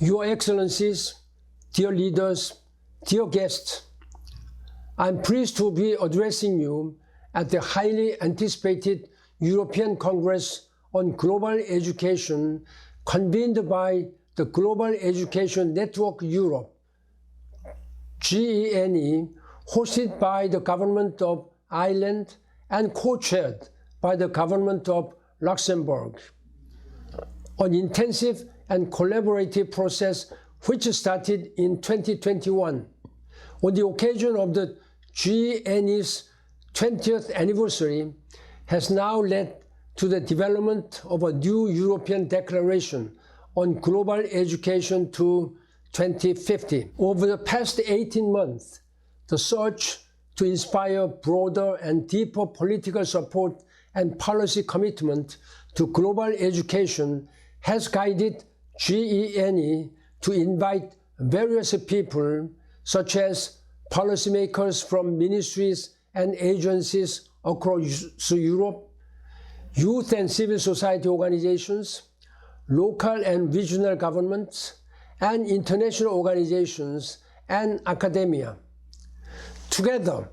Your Excellencies, dear leaders, dear guests, I'm pleased to be addressing you at the highly anticipated European Congress on Global Education convened by the Global Education Network Europe, GE2050, hosted by the Government of Ireland and co-chaired by the Government of Luxembourg. An intensive and collaborative process which started in 2021 on the occasion of the GE2050's 20th anniversary has now led to the development of a new European Declaration on Global Education to 2050. Over the past 18 months, the search to inspire broader and deeper political support and policy commitment to global education has guided GE2050 to invite various people, such as policymakers from ministries and agencies across Europe, youth and civil society organizations, local and regional governments, and international organizations and academia. Together,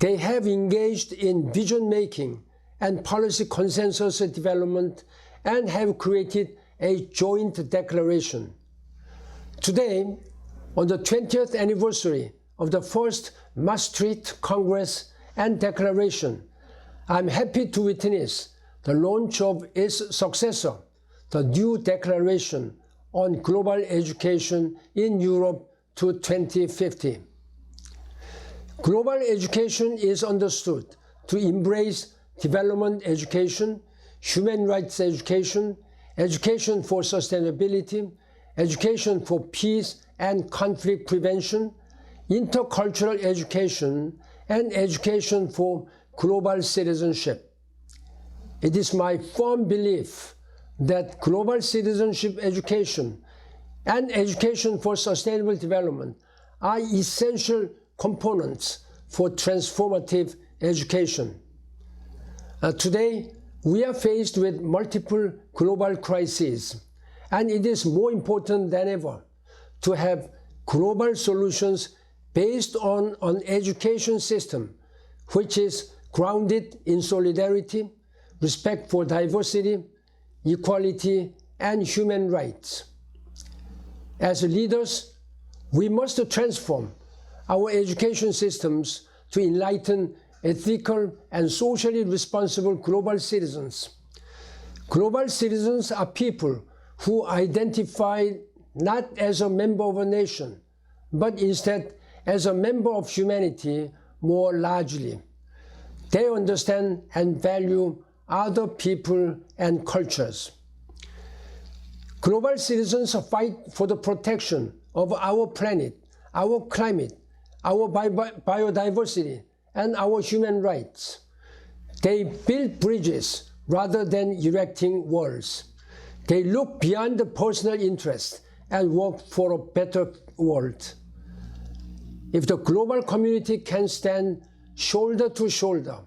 they have engaged in vision-making and policy consensus development and have created a joint declaration. Today, on the 20th anniversary of the first Maastricht Congress and Declaration, I'm happy to witness the launch of its successor, the new Declaration on Global Education in Europe to 2050. Global education is understood to embrace development education, human rights education, education for sustainability, education for peace and conflict prevention, intercultural education, and education for global citizenship. It is my firm belief that global citizenship education and education for sustainable development are essential components for transformative education. Today, we are faced with multiple global crises, and it is more important than ever to have global solutions based on an education system which is grounded in solidarity, respect for diversity, equality, and human rights. As leaders, we must transform our education systems to enlighten ethical and socially responsible global citizens. Global citizens are people who identify not as a member of a nation, but instead as a member of humanity more largely. They understand and value other people and cultures. Global citizens fight for the protection of our planet, our climate, our biodiversity, and our human rights. They build bridges rather than erecting walls. They look beyond the personal interest and work for a better world. If the global community can stand shoulder to shoulder,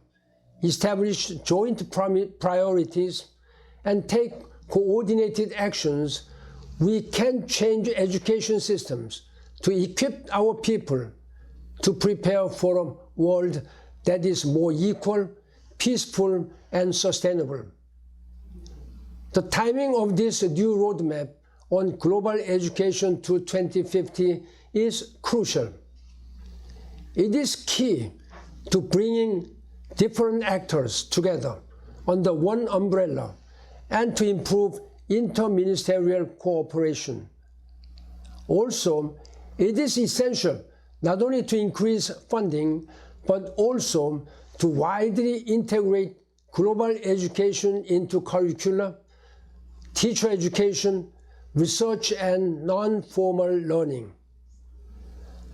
establish joint priorities, and take coordinated actions, we can change education systems to equip our people to prepare for a world that is more equal, peaceful, and sustainable. The timing of this new roadmap on global education to 2050 is crucial. It is key to bringing different actors together under one umbrella and to improve inter-ministerial cooperation. Also, it is essential not only to increase funding, but also to widely integrate global education into curricula, teacher education, research, and non-formal learning.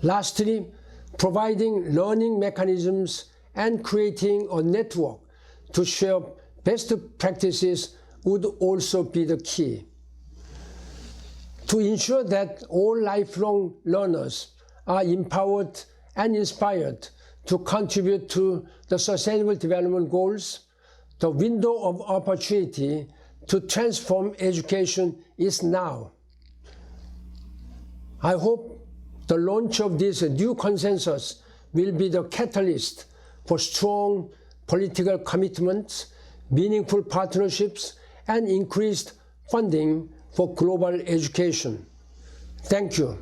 Lastly, providing learning mechanisms and creating a network to share best practices would also be the key. To ensure that all lifelong learners are empowered and inspired to contribute to the Sustainable Development Goals, the window of opportunity to transform education is now. I hope the launch of this new consensus will be the catalyst for strong political commitments, meaningful partnerships, and increased funding for global education. Thank you.